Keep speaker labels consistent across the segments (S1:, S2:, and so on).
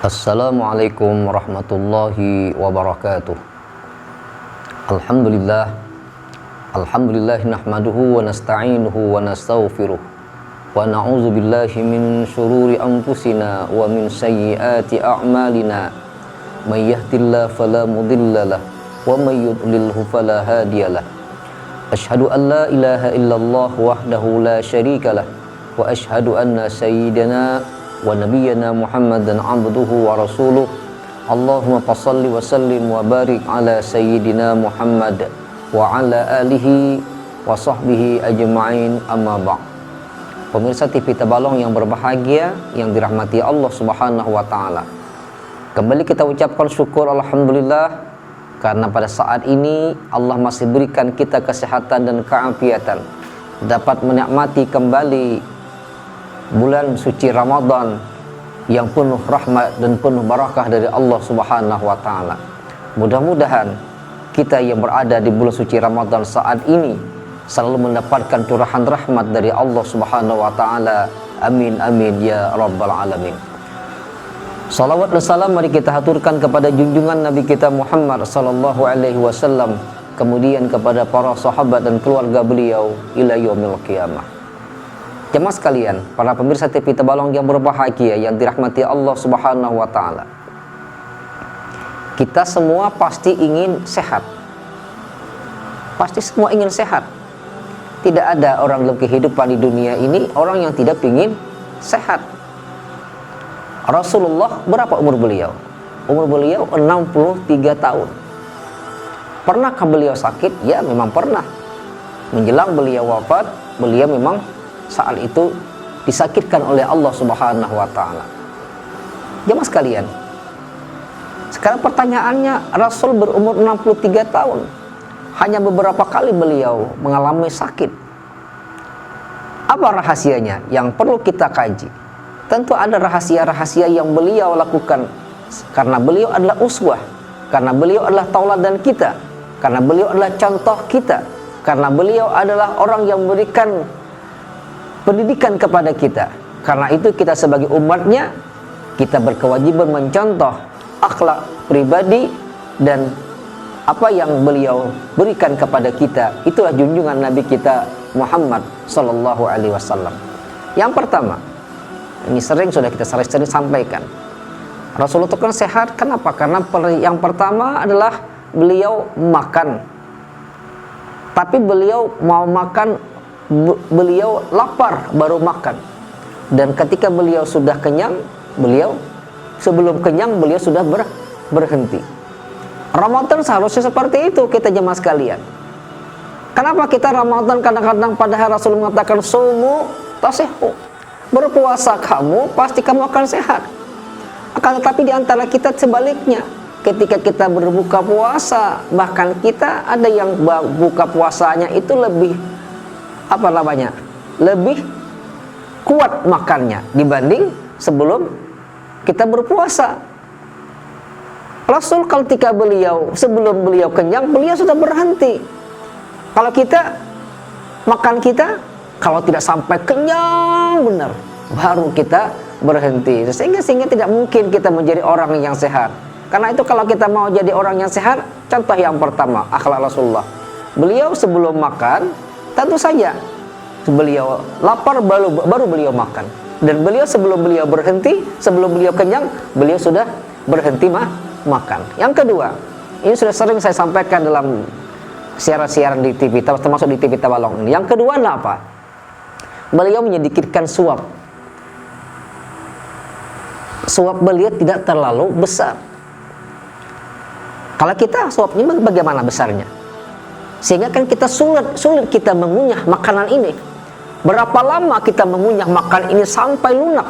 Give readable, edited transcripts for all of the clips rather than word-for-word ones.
S1: Assalamualaikum warahmatullahi wabarakatuh. Alhamdulillah nahmaduhu wa nasta'inuhu wa nastaghfiruh wa na'udzu billahi min syururi anfusina wa min sayyiati a'malina. May yahdihillahu fala mudhillalah wa may yudlilhu fala hadiyalah. Asyhadu an la ilaha illallah wahdahu la syarikalah wa asyhadu anna sayyidana wa nabiyyana Muhammadan abduhu wa rasuluh. Allahumma fassalli wa sallim wa barik ala sayyidina Muhammad wa ala alihi wa sahbihi ajma'in, amma ba'd. Pemirsa TV Tabalong yang berbahagia, yang dirahmati Allah Subhanahu wa taala, kembali kita ucapkan syukur alhamdulillah karena pada saat ini Allah masih berikan kita kesehatan dan keafiatan, dapat menikmati kembali bulan suci Ramadan yang penuh rahmat dan penuh barakah dari Allah Subhanahu wa taala. Mudah-mudahan kita yang berada di bulan suci Ramadan saat ini selalu mendapatkan curahan rahmat dari Allah Subhanahu wa taala. Amin amin ya rabbal alamin. Salawat dan salam mari kita haturkan kepada junjungan Nabi kita Muhammad sallallahu alaihi wasallam, kemudian kepada para sahabat dan keluarga beliau ila yaumil qiyamah. Jemaah sekalian, para pemirsa TV Tabalong yang berbahagia, yang dirahmati Allah Subhanahu wa taala. Kita semua pasti ingin sehat. Pasti semua ingin sehat. Tidak ada orang dalam kehidupan di dunia ini orang yang tidak ingin sehat. Rasulullah berapa umur beliau? Umur beliau 63 tahun. Pernahkah beliau sakit? Ya, memang pernah. Menjelang beliau wafat, beliau memang saat itu disakitkan oleh Allah Subhanahu wa taala. Jemaah sekalian, sekarang pertanyaannya, Rasul berumur 63 tahun, hanya beberapa kali beliau mengalami sakit. Apa rahasianya yang perlu kita kaji? Tentu ada rahasia-rahasia yang beliau lakukan, karena beliau adalah uswah, karena beliau adalah tauladan kita, karena beliau adalah contoh kita, karena beliau adalah orang yang memberikan pendidikan kepada kita. Karena itu kita sebagai umatnya, kita berkewajiban mencontoh akhlak pribadi dan apa yang beliau berikan kepada kita. Itulah junjungan Nabi kita Muhammad sallallahu alaihi wasallam. Yang pertama, ini sudah kita sering sampaikan, Rasulullah itu kan sehat. Kenapa? Karena yang pertama adalah beliau makan, tapi beliau mau makan, beliau lapar baru makan, dan ketika beliau sudah kenyang, sebelum kenyang beliau sudah berhenti. Ramadan seharusnya seperti itu kita jemaah sekalian. Kenapa kita Ramadan kadang-kadang padahal Rasul mengatakan sumu tasihu, berpuasa kamu pasti kamu akan sehat. Akan tetapi di antara kita sebaliknya, ketika kita berbuka puasa, bahkan kita ada yang buka puasanya itu lebih lebih kuat makannya dibanding sebelum kita berpuasa. Rasul ketika sebelum beliau kenyang, beliau sudah berhenti. Kalau kita makan, kalau tidak sampai kenyang benar, baru kita berhenti. Sehingga tidak mungkin kita menjadi orang yang sehat. Karena itu kalau kita mau jadi orang yang sehat, contoh yang pertama akhlak Rasulullah. Beliau sebelum makan, tentu saja beliau lapar baru beliau makan, dan beliau sebelum beliau berhenti, sebelum beliau kenyang, beliau sudah berhenti makan. Yang kedua, ini sudah sering saya sampaikan dalam siaran-siaran di TV, termasuk di TV Tabalong ini. Yang kedua adalah apa? Beliau menyedikitkan suap. Suap beliau tidak terlalu besar. Kalau kita suapnya bagaimana besarnya? Sehingga kan kita sulit kita mengunyah makanan ini. Berapa lama kita mengunyah makan ini sampai lunak,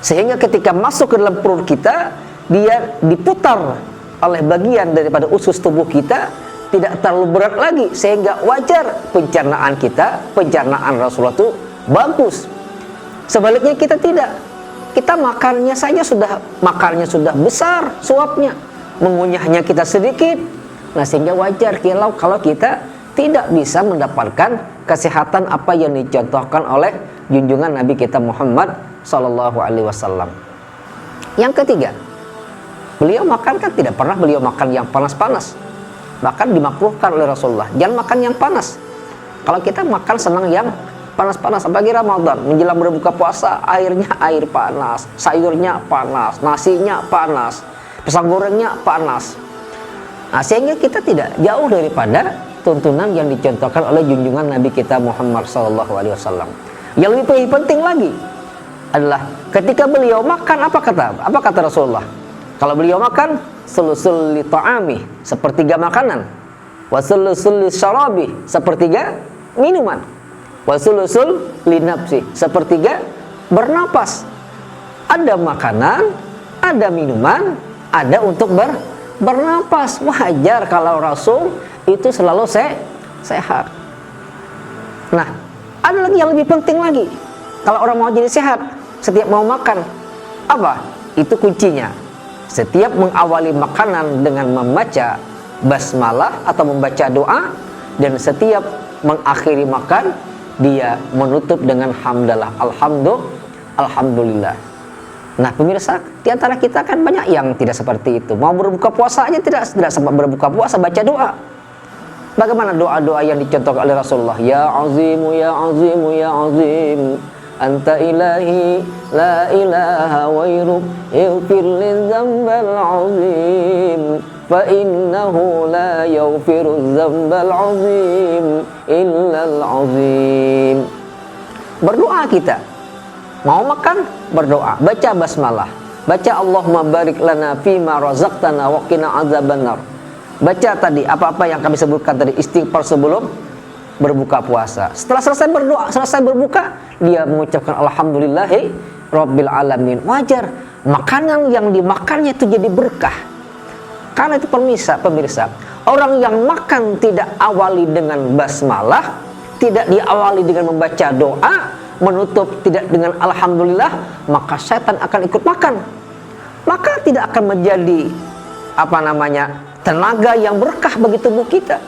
S1: sehingga ketika masuk ke dalam perut kita, dia diputar oleh bagian daripada usus tubuh kita, tidak terlalu berat lagi, sehingga wajar pencernaan kita, pencernaan Rasulullah itu bagus. Sebaliknya kita tidak, kita makannya sudah besar suapnya, mengunyahnya kita sedikit. Nah, sehingga wajar kalau kita tidak bisa mendapatkan kesehatan apa yang dicontohkan oleh junjungan Nabi kita Muhammad sallallahu alaihi wasallam. Yang ketiga, beliau makan kan tidak pernah beliau makan yang panas-panas. Bahkan dimakruhkan oleh Rasulullah, jangan makan yang panas. Kalau kita makan senang yang panas-panas, apalagi Ramadan, menjelang berbuka puasa, airnya air panas, sayurnya panas, nasinya panas, pisang gorengnya panas. Nah, sehingga kita tidak jauh daripada tuntunan yang dicontohkan oleh junjungan Nabi kita Muhammad SAW. Yang lebih penting lagi adalah ketika beliau makan, apa kata Rasulullah? Kalau beliau makan, sulusul li ta'ami, sepertiga makanan, wa sulusul li syarabi, sepertiga minuman, wa sulusul li nafsi, sepertiga bernapas. Ada makanan, ada minuman, ada untuk bernapas. Wajar kalau Rasul itu selalu sehat. Nah, ada lagi yang lebih penting lagi. Kalau orang mau jadi sehat, setiap mau makan, apa? Itu kuncinya. Setiap mengawali makanan dengan membaca basmalah atau membaca doa, dan setiap mengakhiri makan, dia menutup dengan hamdalah, alhamdulillah. Nah, pemirsa, di antara kita kan banyak yang tidak seperti itu. Mau berbuka puasa aja tidak sempat berbuka puasa baca doa. Bagaimana doa-doa yang dicontohkan oleh Rasulullah? Ya azimu, ya azimu, ya azim, anta ilahi, la ilaha wairuk, ighfir lidzambal azim, fa innahu la yaghfiru dzambal azim illal azim. Berdoa kita. Mau makan, berdoa, baca basmalah, baca Allahumma barik lana fima razaqtana wa qina adzabannar. Baca tadi apa-apa yang kami sebutkan tadi, istighfar sebelum berbuka puasa. Setelah selesai berdoa, selesai berbuka, dia mengucapkan alhamdulillahi rabbil alamin. Wajar makanan yang dimakannya itu jadi berkah. Karena itu pemirsa, orang yang makan tidak awali dengan basmalah, tidak diawali dengan membaca doa, menutup tidak dengan alhamdulillah, maka setan akan ikut makan. Maka tidak akan menjadi tenaga yang berkah bagi tubuh kita.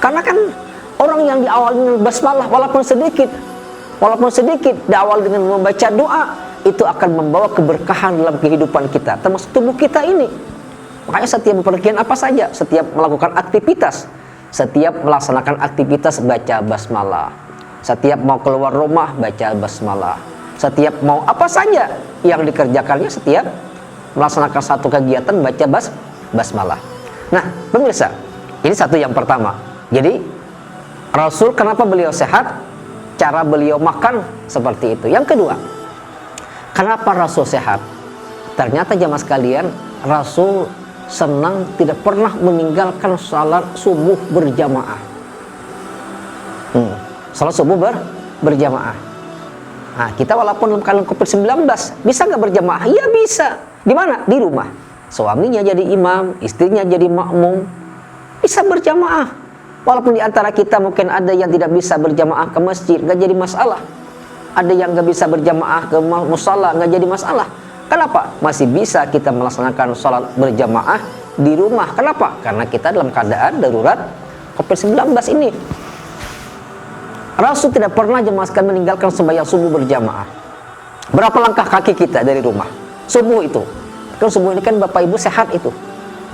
S1: Karena kan orang yang diawali dengan basmalah walaupun sedikit diawali dengan membaca doa, itu akan membawa keberkahan dalam kehidupan kita, termasuk tubuh kita ini. Makanya setiap bepergian apa saja, setiap melakukan aktivitas, setiap melaksanakan aktivitas baca basmalah. Setiap mau keluar rumah baca basmalah. Setiap mau apa saja yang dikerjakannya, setiap melaksanakan satu kegiatan baca basmalah. Nah, pemirsa, ini satu yang pertama. Jadi Rasul kenapa beliau sehat? Cara beliau makan seperti itu. Yang kedua, kenapa Rasul sehat? Ternyata jamaah sekalian, Rasul senang tidak pernah meninggalkan salat subuh berjamaah. Salat subuh berjamaah. Nah, kita walaupun dalam keadaan COVID-19, bisa nggak berjamaah? Ya bisa. Di mana? Di rumah. Suaminya jadi imam, istrinya jadi makmum, bisa berjamaah. Walaupun di antara kita mungkin ada yang tidak bisa berjamaah ke masjid, nggak jadi masalah. Ada yang nggak bisa berjamaah ke musala, nggak jadi masalah. Kenapa? Masih bisa kita melaksanakan sholat berjamaah di rumah. Kenapa? Karena kita dalam keadaan darurat COVID-19 ini. Rasul tidak pernah jemaah sekalian meninggalkan sembahyang subuh berjamaah. Berapa langkah kaki kita dari rumah? Subuh itu. Kan subuh ini kan Bapak Ibu sehat itu.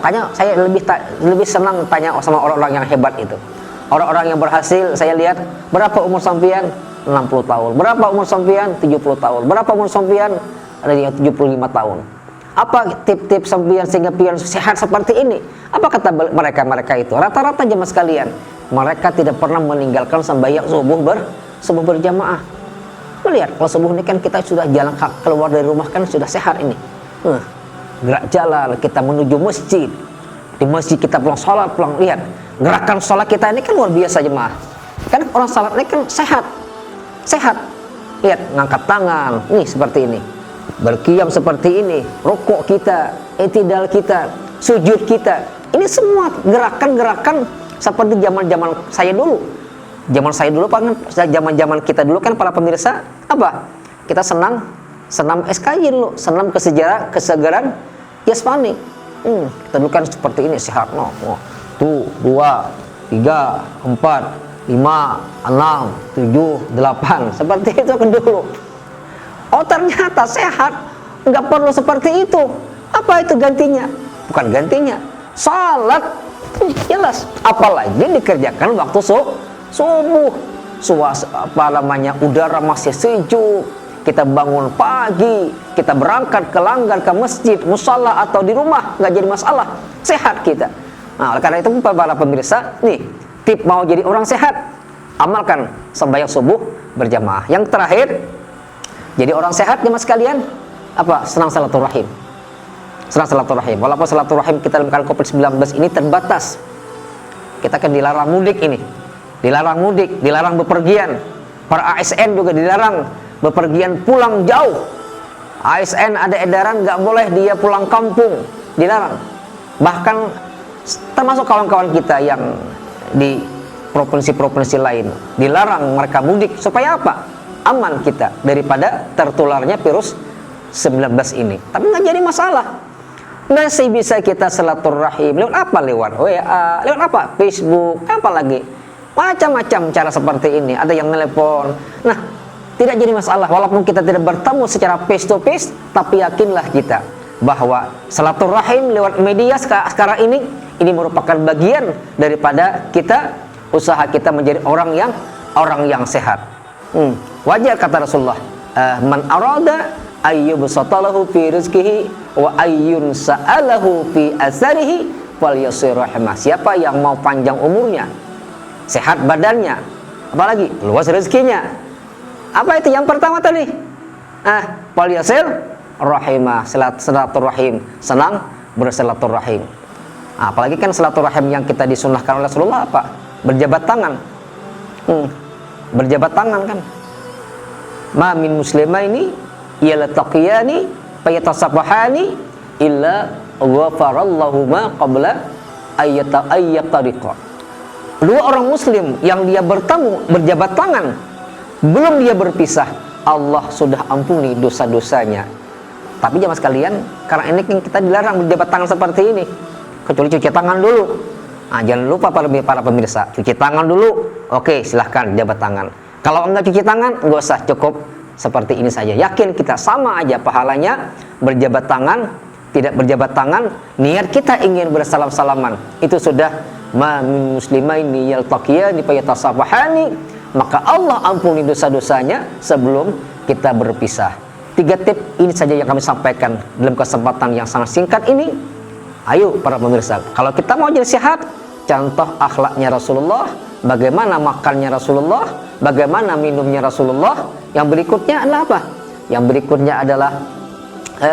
S1: Makanya saya lebih senang tanya sama orang-orang yang hebat itu. Orang-orang yang berhasil, saya lihat berapa umur sampean? 60 tahun. Berapa umur sampean? 70 tahun. Berapa umur sampean? Ada yang 75 tahun. Apa tip-tip sampean sehingga pian sehat seperti ini? Apa kata mereka itu? Rata-rata jemaah sekalian, mereka tidak pernah meninggalkan sembahyang subuh berjamaah. Melihat kalau subuh ini kan kita sudah jalan keluar dari rumah kan sudah sehat ini. Gerak jalan kita menuju masjid. Di masjid kita pulang sholat, lihat gerakan sholat kita ini kan luar biasa jemaah. Kan orang sholat ini kan sehat. Lihat ngangkat tangan, nih seperti ini. Berqiyam seperti ini, rukuk kita, i'tidal kita, sujud kita. Ini semua gerakan-gerakan seperti zaman-zaman saya dulu. Zaman kita dulu kan para pemirsa apa? Kita senam SKY dulu, senam kesegaran jasmani. Kita dulu kan seperti ini sehat no. 1, 2, 3, 4, 5, 6, 7, 8 seperti itu kan dulu. Oh ternyata sehat. nggak perlu seperti itu. Apa itu gantinya? Bukan gantinya, salat jelas. Apalagi dikerjakan waktu subuh, udara masih sejuk, kita bangun pagi, kita berangkat ke langgar, ke masjid, musala atau di rumah, nggak jadi masalah, sehat kita. Nah, oleh karena itu para pemirsa, nih tip mau jadi orang sehat, amalkan sembahyang subuh berjamaah. Yang terakhir, jadi orang sehat jemaah sekalian, apa? Senang silaturahim. Senang silaturahim. Walaupun silaturahim kita dalam keadaan COVID-19 ini terbatas. Kita kan dilarang mudik ini. Dilarang mudik, dilarang bepergian. Para ASN juga dilarang bepergian pulang jauh. ASN ada edaran nggak boleh dia pulang kampung, dilarang. Bahkan termasuk kawan-kawan kita yang di provinsi-provinsi lain dilarang mereka mudik. Supaya apa? Aman kita daripada tertularnya virus 19 ini. Tapi nggak jadi masalah. Masih bisa kita silaturahim lewat apa? Lewat WA, lewat apa? Facebook, apa lagi? Macam-macam cara seperti ini. Ada yang telepon. Nah, tidak jadi masalah walaupun kita tidak bertemu secara face to face, tapi yakinlah kita bahwa silaturahim lewat media sekarang ini merupakan bagian daripada kita, usaha kita menjadi orang yang sehat. Wajar kata Rasulullah, man arada ayyubsatalahu fi rizqihi wa ayyun sa'alahu fi asarihi falyasir rahimah. Siapa yang mau panjang umurnya, sehat badannya, apalagi luas rezekinya. Apa itu yang pertama tadi? Falyasir rahimah, silaturahim, senang bersilaturahim. Apalagi kan silaturahim yang kita disunnahkan oleh Rasulullah apa? Berjabat tangan. Berjabat tangan kan. Ma min muslimaini yaltaqiyani fayatasabahani illa ghafarallahu ma qabla ayyatariqa. Dua orang muslim yang dia bertemu berjabat tangan, belum dia berpisah, Allah sudah ampuni dosa-dosanya. Tapi jemaah sekalian, karena ini kan kita dilarang berjabat tangan seperti ini, kecuali cuci tangan dulu. Jangan lupa para pemirsa, cuci tangan dulu. Oke, silahkan jabat tangan. Kalau enggak cuci tangan, enggak usah, cukup seperti ini saja. Yakin kita sama aja pahalanya berjabat tangan, tidak berjabat tangan. Niat kita ingin bersalam-salaman, itu sudah ma min muslimaini yaltaqiyani fayatasabahani, maka Allah ampuni dosa-dosanya sebelum kita berpisah. 3 tip ini saja yang kami sampaikan dalam kesempatan yang sangat singkat ini. Ayo para pemirsa, kalau kita mau jadi sehat, contoh akhlaknya Rasulullah, bagaimana makannya Rasulullah, bagaimana minumnya Rasulullah. Yang berikutnya adalah apa? Yang berikutnya adalah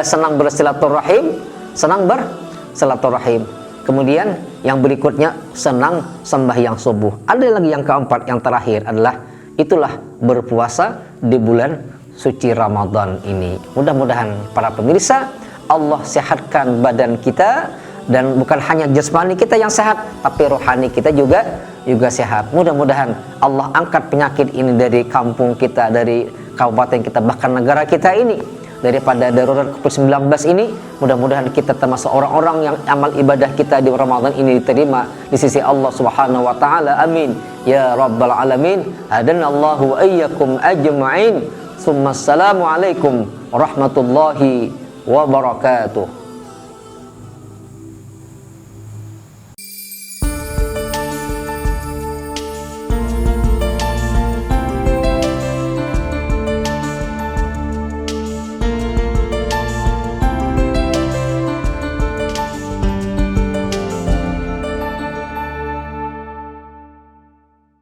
S1: senang bersilaturahim, senang bersilaturahim. Kemudian yang berikutnya senang sembahyang subuh. Ada lagi yang keempat, yang terakhir adalah itulah berpuasa di bulan suci Ramadan ini. Mudah-mudahan para pemirsa Allah sehatkan badan kita, dan bukan hanya jasmani kita yang sehat, tapi rohani kita juga sehat. Mudah-mudahan Allah angkat penyakit ini dari kampung kita, dari kabupaten kita, bahkan negara kita ini, daripada darurat COVID-19 ini. Mudah-mudahan kita termasuk orang-orang yang amal ibadah kita di Ramadan ini diterima di sisi Allah Subhanahu wa taala. Amin ya rabbal alamin. Hadanallahu wa iyyakum ajma'in. Assalamualaikum warahmatullahi wabarakatuh.